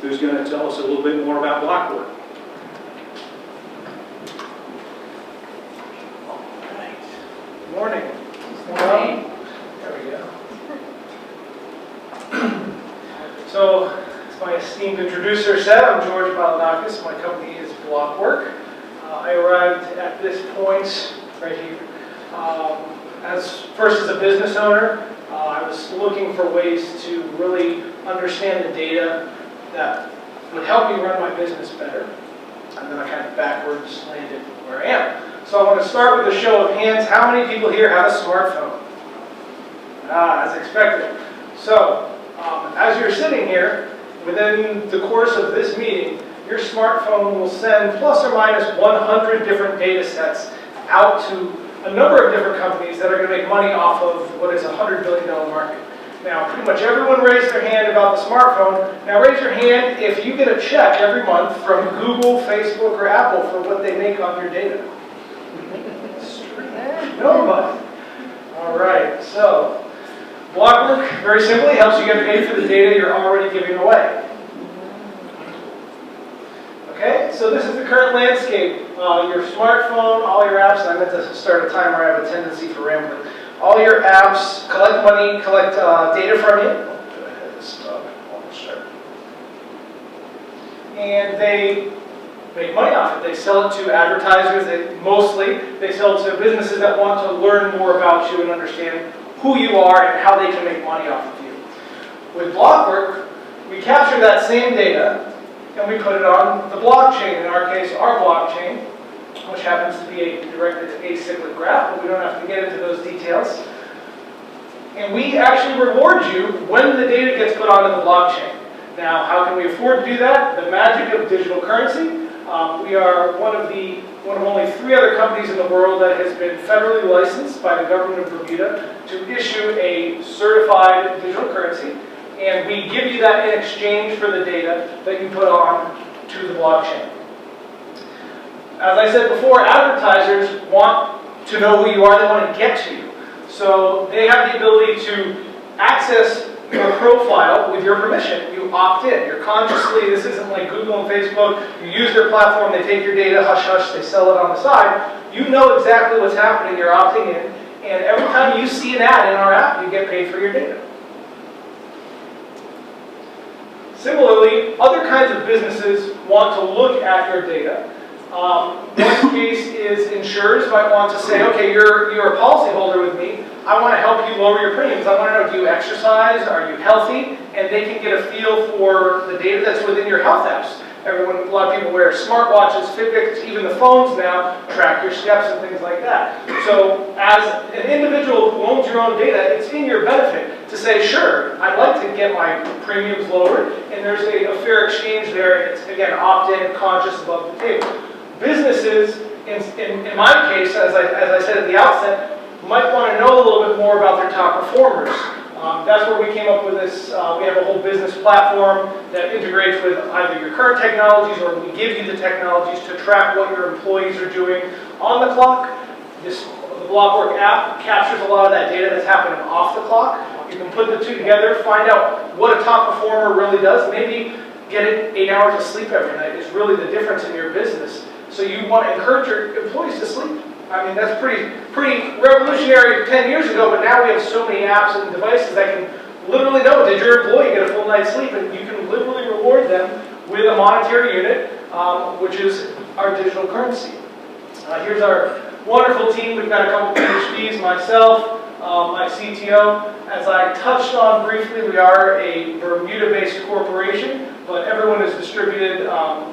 who's going to tell us a little bit more about Blackboard. All right. Good morning. Morning. There we go. So, as my esteemed introducer said, I'm George Balanakis. My company is Blockwork. I arrived at this point right here. First as a business owner, I was looking for ways to really understand the data that would help me run my business better. And then I kind of backwards landed where I am. So I want to start with a show of hands. How many people here have a smartphone? As expected. So, as you're sitting here, within the course of this meeting, your smartphone will send plus or minus 100 different data sets out to a number of different companies that are going to make money off of what is a $100 billion market. Now, pretty much everyone raised their hand about the smartphone. Now, raise your hand if you get a check every month from Google, Facebook, or Apple for what they make on your data. Nobody. All right, so Blockwork, very simply, helps you get paid for the data you're already giving away. Okay, so this is the current landscape. Your smartphone, all your apps, and I meant to start a timer, I have a tendency for rambling. All your apps collect money, collect data from you. Go ahead, this almost sharp. And they make money off it. They sell it to advertisers, they sell it to businesses that want to learn more about you and understand who you are and how they can make money off of you. With Blockwork, we capture that same data and we put it on the blockchain, in our case, our blockchain, which happens to be a directed acyclic graph, but we don't have to get into those details. And we actually reward you when the data gets put onto the blockchain. Now, how can we afford to do that? The magic of digital currency. We are one of only 3 other companies in the world that has been federally licensed by the government of Bermuda to issue a certified digital currency. And we give you that in exchange for the data that you put on to the blockchain. As I said before, advertisers want to know who you are, they want to get to you. So they have the ability to access your profile with your permission. You opt in. You're consciously, this isn't like Google and Facebook, you use their platform, they take your data, hush hush, they sell it on the side. You know exactly what's happening, you're opting in, and every time you see an ad in our app, you get paid for your data. Similarly, other kinds of businesses want to look at your data. One case is insurers might want to say, okay, you're a policyholder with me. I want to help you lower your premiums. I want to know, do you exercise? Are you healthy? And they can get a feel for the data that's within your health apps. A lot of people wear smartwatches, Fitbits, even the phones now track your steps and things like that. So as an individual who owns your own data, it's in your benefit to say, sure, I'd like to get my premiums lowered, and there's a fair exchange there. It's, again, opt-in, conscious, above the table. Businesses, in my case, as I said at the outset, might want to know a little bit more about their top performers. That's where we came up with this. We have a whole business platform that integrates with either your current technologies or we give you the technologies to track what your employees are doing on the clock. The Blockwork app captures a lot of that data that's happening off the clock. You can put the two together, find out what a top performer really does. Maybe getting 8 hours of sleep every night is really the difference in your business. So you want to encourage your employees to sleep. I mean, that's pretty revolutionary 10 years ago, but now we have so many apps and devices that can literally know, did your employee get a full night's sleep? And you can literally reward them with a monetary unit, which is our digital currency. Here's our wonderful team. We've got a couple of PhDs, myself, my CTO. As I touched on briefly, we are a Bermuda-based corporation, but everyone is distributed.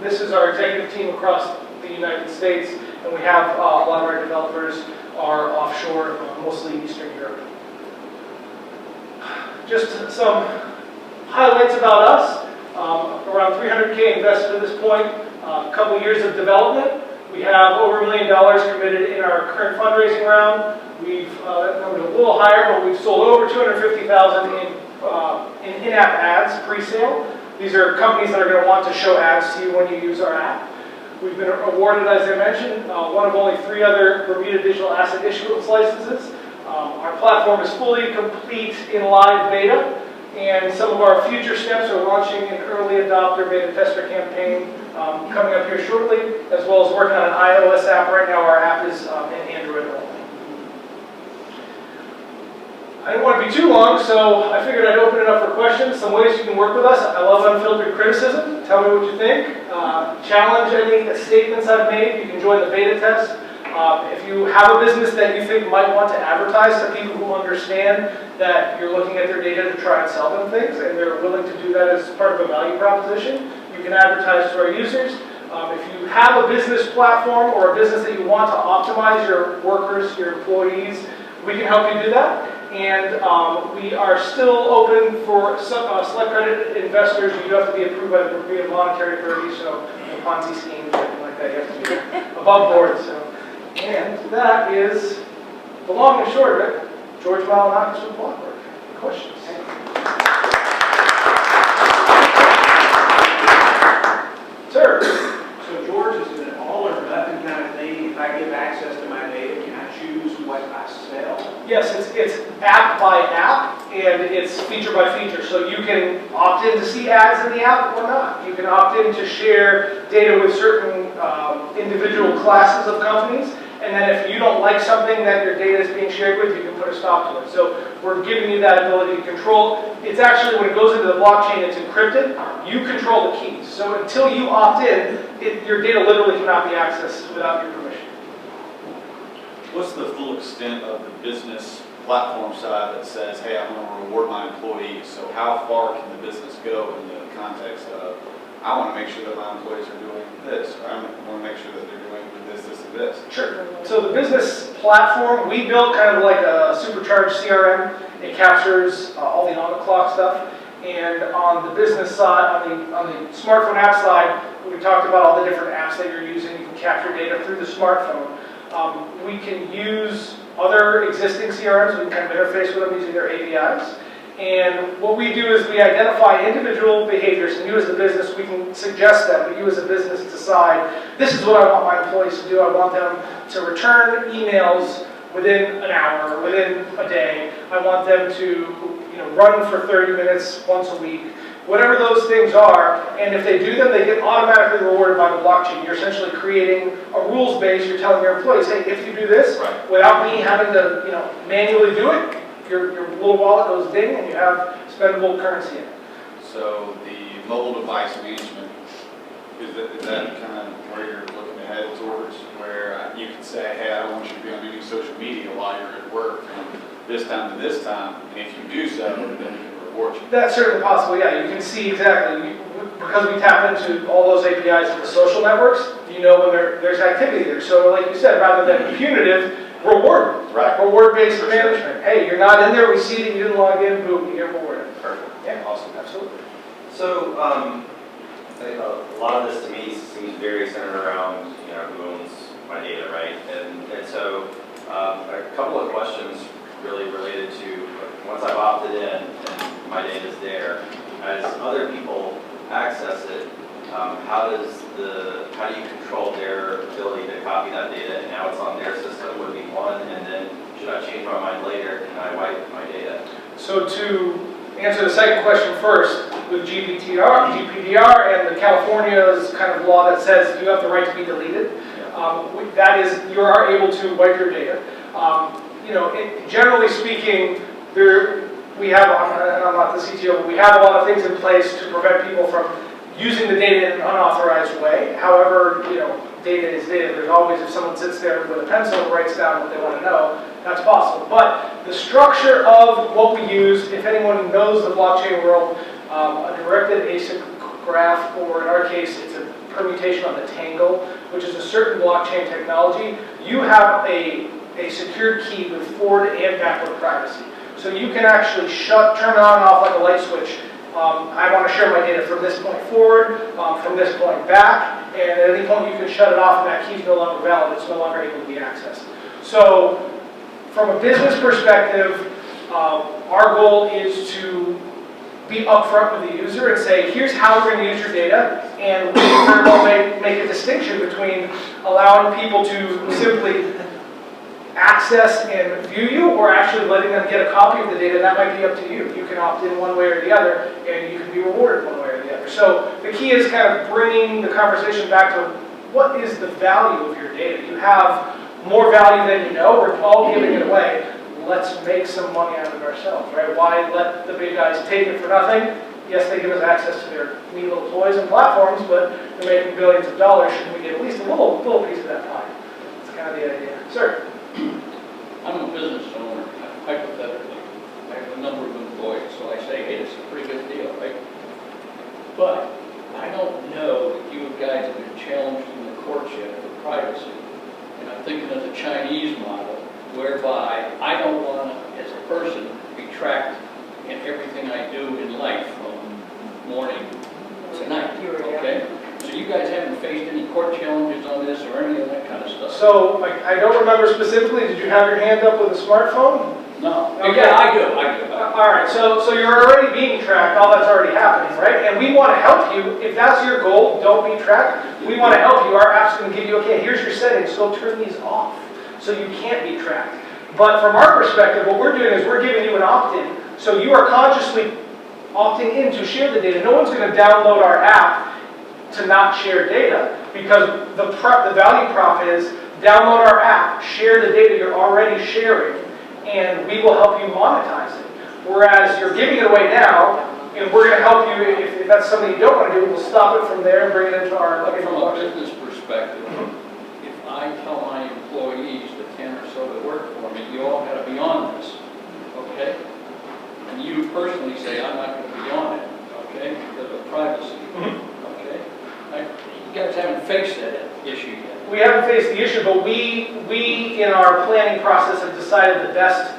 This is our executive team across the United States. And we have a lot of our developers are offshore, mostly Eastern Europe. Just some highlights about us. Around $300K invested at this point. A couple years of development. We have over $1 million committed in our current fundraising round. That number's a little higher, but we've sold over $250,000 in in-app ads pre-sale. These are companies that are going to want to show ads to you when you use our app. We've been awarded, as I mentioned, one of only 3 other Bermuda digital asset issuance licenses. Our platform is fully complete in live beta. And some of our future steps are launching an early adopter beta tester campaign coming up here shortly, as well as working on an iOS app. Right now our app is in Android only. I didn't want to be too long, so I figured I'd open it up for questions, some ways you can work with us. I love unfiltered criticism. Tell me what you think. Challenge any statements I've made. You can join the beta test. If you have a business that you think might want to advertise to people who understand that you're looking at their data to try and sell them things, and they're willing to do that as part of a value proposition, you can advertise to our users. If you have a business platform or a business that you want to optimize your workers, your employees, we can help you do that. And we are still open for select credit investors. You do have to be approved by the Bermuda Monetary Authority, so no Ponzi schemes or anything like that. You have to be above board. So. And that is the long and short of it. George Malinakis with Blockwork. Questions? Sir? So George, is it an all or nothing kind of thing? If I give access to my data, can I choose what I sell? Yes, it's app by app, and it's feature by feature. So you can opt in to see ads in the app or not. You can opt in to share data with certain individual classes of companies. And then if you don't like something that your data is being shared with, you can put a stop to it. So we're giving you that ability to control. It's actually, when it goes into the blockchain, it's encrypted. You control the keys. So until you opt in, your data literally cannot be accessed without your permission. What's the full extent of the business platform side that says, hey, I'm going to reward my employees? So how far can the business go in the context of, I want to make sure that my employees are doing this, or I want to make sure that they're doing this, this, and this? Sure. So the business platform, we built kind of like a supercharged CRM. It captures all the on-the-clock stuff. And on the business side, on the smartphone app side, we talked about all the different apps that you're using. You can capture data through the smartphone. We can use other existing CRMs. We can kind of interface with them using their APIs. And what we do is we identify individual behaviors, and you as the business, we can suggest them, but you as a business decide, this is what I want my employees to do. I want them to return emails within an hour, or within a day. I want them to run for 30 minutes once a week. Whatever those things are, and if they do them, they get automatically rewarded by the blockchain. You're essentially creating a rules base. You're telling your employees, hey, if you do this, right, without me having to manually do it, your little wallet goes ding and you have spendable currency in it. So the mobile device management, is that kind of where you're looking to head towards, where you can say, hey, I don't want you to be on any social media while you're at work from this time to this time, and if you do so, then we can reward you? That's certainly possible, yeah. You can see exactly, because we tap into all those APIs of the social networks, you know when there's activity there. So like you said, rather than punitive, reward. Right. Reward-based For management. sure. Hey, you're not in there, we see that you didn't log in, boom, you get rewarded. Perfect. Yeah, Awesome. absolutely. So, a lot of this to me seems very centered around, who owns my data, right? And so, a couple of questions really related to, once I've opted in and my data's there, as other people access it, how do you control their ability to copy that data, and now it's on their system would be one, and then should I change my mind later, can I wipe my data? So to answer the second question first, with GDPR and the California's kind of law that says you have the right to be deleted, that is, you are able to wipe your data. Generally speaking, we have, and I'm not the CTO, but we have a lot of things in place to prevent people from using the data in an unauthorized way. However, data is data. There's always, if someone sits there with a pencil and writes down what they want to know, that's possible. But the structure of what we use, if anyone knows the blockchain world, a directed acyclic graph, or in our case, it's a permutation on the tangle, which is a certain blockchain technology, you have a secured key with forward and backward privacy. So you can actually turn on and off like a light switch. I want to share my data from this point forward, from this point back, and at any point you can shut it off and that key is no longer valid, it's no longer able to be accessed. So from a business perspective, our goal is to be upfront with the user and say, here's how we're going to use your data, and we very well make a distinction between allowing people to simply access and view you, or actually letting them get a copy of the data. That might be up to you. You can opt in one way or the other, and you can be rewarded one way or the other. So the key is kind of bringing the conversation back to what is the value of your data. You have more value than you know. We're all giving it away. Let's make some money out of it ourselves, right? Why let the big guys take it for nothing? Yes, they give us access to their neat little toys and platforms, but they're making billions of dollars. Shouldn't we get at least a little piece of that pie? That's kind of the idea. Sir? I'm a business owner, hypothetically. I have a number of employees, so I say, hey, this is a pretty good deal, right? But I don't know that you guys have been challenged in the courts yet for privacy. And I'm thinking of the Chinese model, whereby I don't want to, as a person, be tracked in everything I do in life from morning to night, okay? So you guys haven't faced any court challenges on this or any of that kind of stuff? So, I don't remember specifically, did you have your hand up with a smartphone? No. Okay. Yeah, I do. All right, so you're already being tracked, all that's already happening, right? And we want to help you. If that's your goal, don't be tracked. We want to help you. Our app's going to give you, okay, here's your settings, go turn these off so you can't be tracked. But from our perspective, what we're doing is we're giving you an opt-in, so you are consciously opting in to share the data. No one's going to download our app to not share data, because the value prop is download our app, share the data you're already sharing, and we will help you monetize it. Whereas you're giving it away now, and we're going to help you, if that's something you don't want to do, we'll stop it from there and bring it into our... From a business perspective, if I tell my employees, the 10 or so that work for me, you all got to be on this, okay? And you personally say, I'm not going to be on it, okay, because of privacy, okay? You guys haven't faced that issue yet. We haven't faced the issue, but we in our planning process have decided the best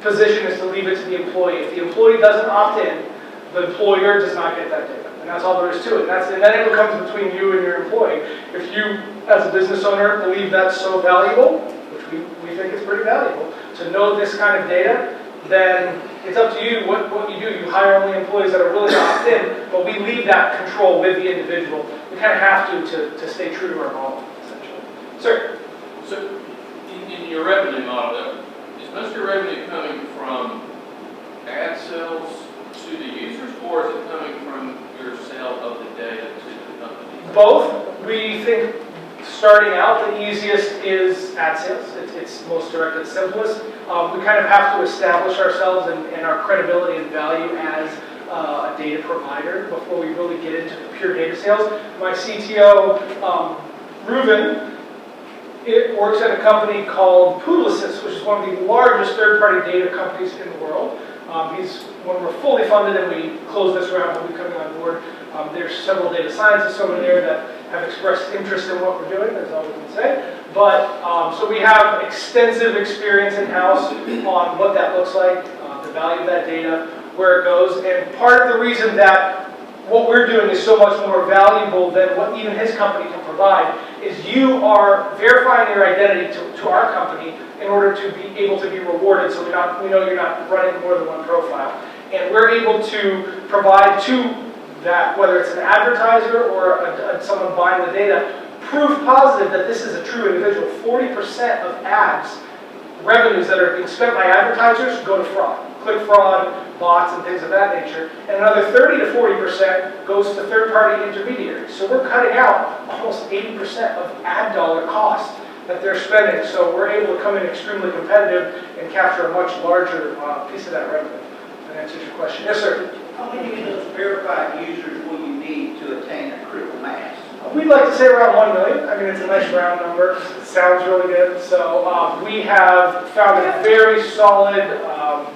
position is to leave it to the employee. If the employee doesn't opt in, the employer does not get that data. And that's all there is to it. And then it becomes between you and your employee. If you, as a business owner, believe that's so valuable, which we think is pretty valuable, to know this kind of data, then it's up to you what you do. You hire only employees that are willing to opt in, but we leave that control with the individual. We kind of have to stay true to our model, essentially. Sir? So, in your revenue model, is most of your revenue coming from ad sales to the users, or is it coming from your sale of the data to the company? Both. We think starting out, the easiest is ad sales. It's most direct and simplest. We kind of have to establish ourselves and our credibility and value as a data provider before we really get into the pure data sales. My CTO, Reuven, it works at a company called Publicis, which is one of the largest third-party data companies in the world. When we're fully funded and we close this round, we'll be coming on board. There's several data scientists over there that have expressed interest in what we're doing, that's all we can say. But, so we have extensive experience in-house on what that looks like, the value of that data, where it goes. And part of the reason that what we're doing is so much more valuable than what even his company can provide is you are verifying your identity to our company in order to be able to be rewarded, so we know you're not running more than one profile. And we're able to provide to that, whether it's an advertiser or someone buying the data, proof positive that this is a true individual. 40% of ads, revenues that are being spent by advertisers go to fraud. Click fraud, bots, and things of that nature. And another 30 to 40% goes to third-party intermediaries. So we're cutting out almost 80% of ad dollar cost that they're spending. So we're able to come in extremely competitive and capture a much larger piece of that revenue. That answers your question. Yes, sir? How many of those verified users will you need to attain a critical mass? We'd like to say around 1 million. I mean, it's a nice round number. It sounds really good. So we have found a very solid,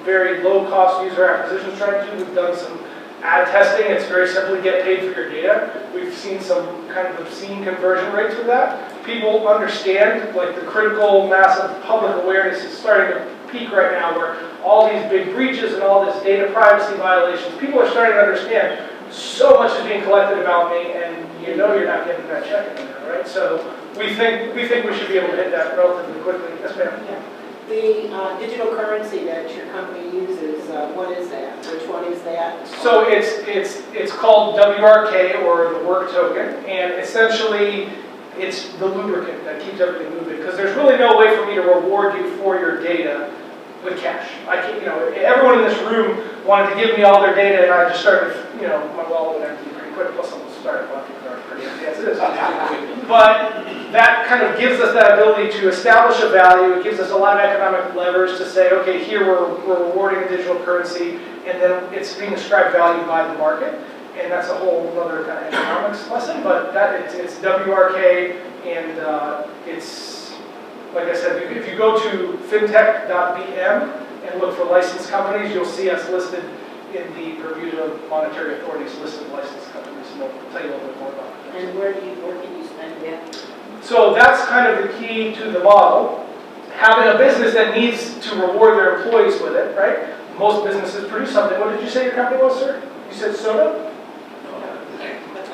very low-cost user acquisition strategy. We've done some ad testing. It's very simply get paid for your data. We've seen some kind of obscene conversion rates with that. People understand, like the critical mass of public awareness is starting to peak right now, where all these big breaches and all this data privacy violations, people are starting to understand so much is being collected about me, and you know you're not getting that check anymore, right? So we think we should be able to hit that relatively quickly. Yes, ma'am. Yeah. The digital currency that your company uses, what is that? Which one is that? So it's called WRK, or the work token, and essentially it's the lubricant that keeps everything moving, because there's really no way for me to reward you for your data with cash. I can't, everyone in this room wanted to give me all their data, and I just started, my wallet went empty pretty quick, plus almost started bucket are pretty empty as it is. But that kind of gives us that ability to establish a value. It gives us a lot of economic levers to say, okay, here we're rewarding a digital currency, and then it's being ascribed value by the market. And that's a whole other kind of economics lesson, but it's WRK, and it's, like I said, if you go to fintech.bm and look for licensed companies, you'll see us listed in the Bermuda Monetary Authority's list of licensed companies, and we'll tell you a little bit more about that. And where can you spend it? So that's kind of the key to the model. Having a business that needs to reward their employees with it, right? Most businesses produce something. What did you say your company was, sir? You said soda?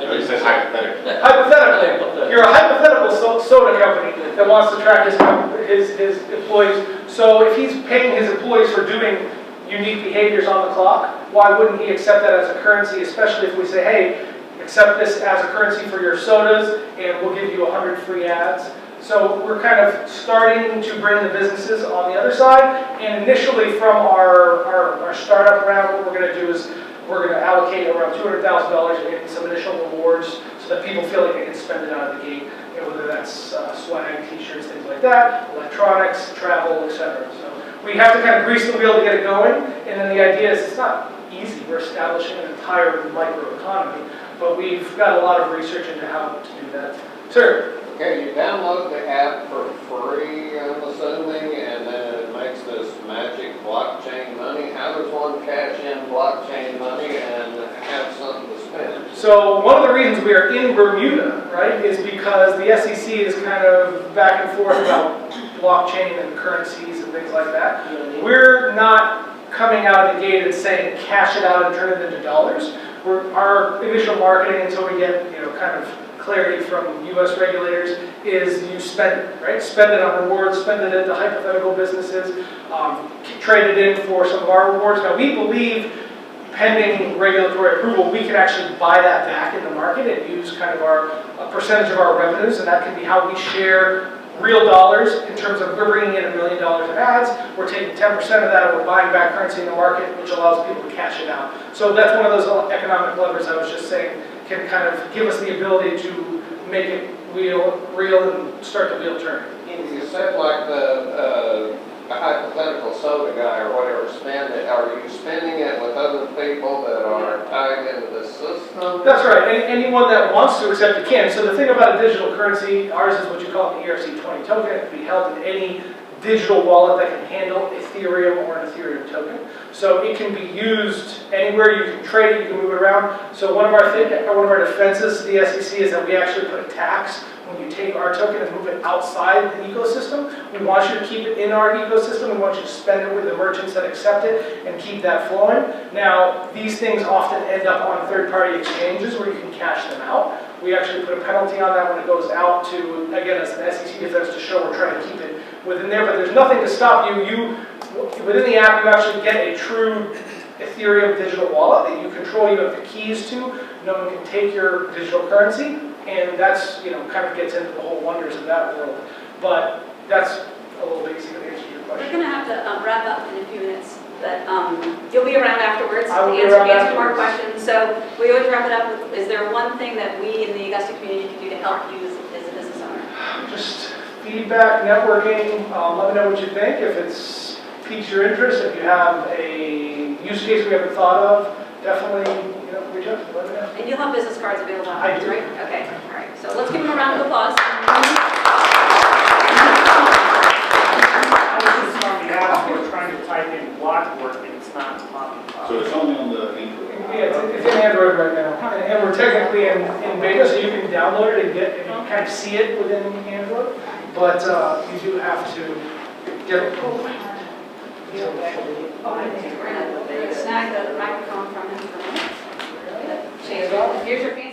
You said hypothetically. Hypothetical. You're a hypothetical soda company that wants to track his employees. So if he's paying his employees for doing unique behaviors on the clock, why wouldn't he accept that as a currency, especially if we say, hey, accept this as a currency for your sodas, and we'll give you 100 free ads. So we're kind of starting to bring the businesses on the other side, and initially from our startup round, what we're going to do is we're going to allocate around $200,000 in some initial rewards so that people feel like they can spend it out of the gate, whether that's swag, t-shirts, things like that, electronics, travel, etc. So we have to kind of grease the wheel to get it going, and then the idea is it's not easy. We're establishing an entire microeconomy, but we've got a lot of research into how to do that. Sir? Okay, you download the app for free, I'm assuming, and then it makes this magic blockchain money. How does one cash in blockchain money and have something to spend? So one of the reasons we are in Bermuda, right, is because the SEC is kind of back and forth about blockchain and currencies and things like that. We're not coming out of the gate and saying cash it out and turn it into dollars. Our initial marketing until we get, kind of clarity from U.S. regulators is you spend it, right? Spend it on rewards, spend it into hypothetical businesses, trade it in for some of our rewards. Now we believe, pending regulatory approval, we can actually buy that back in the market and use kind of a percentage of our revenues, and that can be how we share real dollars in terms of we're bringing in $1 million in ads, we're taking 10% of that and we're buying back currency in the market, which allows people to cash it out. So that's one of those economic levers I was just saying can kind of give us the ability to make it real and start the wheel turning. You said like the hypothetical soda guy or whatever, are you spending it with other people that are tied into the system? That's right. Anyone that wants to accept it can. So the thing about a digital currency, ours is what you call an ERC20 token. It can be held in any digital wallet that can handle Ethereum or an Ethereum token. So it can be used anywhere. You can trade it, you can move it around. So one of our defenses to the SEC is that we actually put a tax when you take our token and move it outside the ecosystem. We want you to keep it in our ecosystem. We want you to spend it with the merchants that accept it and keep that flowing. Now, these things often end up on third-party exchanges where you can cash them out. We actually put a penalty on that when it goes out to, again, as an SEC defense to show we're trying to keep it within there, but there's nothing to stop you. Within the app, you actually get a true Ethereum digital wallet that you control. You have the keys to. No one can take your digital currency, and that's, kind of gets into the whole wonders of that world. But that's a little basic answer to your question. We're going to have to wrap up in a few minutes, but you'll be around afterwards to I will be answer around more afterwards. questions. So we always wrap it up with, is there one thing that we in the Augusta community can do to help you as a business owner? Just feedback, networking, let me know what you think. If it's piques your interest, if you have a use case we haven't thought of, definitely reach out to me, let me know. And you'll have business cards available I afterwards, do. right? Okay, all right. So let's give them a round of applause. On the app, we're trying to type in block work and it's not popping up. So it's only on the Android. Yeah, it's in Android right now, and we're technically in beta, so you can download it and kind of see it within Android, but you do have to get it. We're going to snag the microphone from him for a minute. Here's your fancy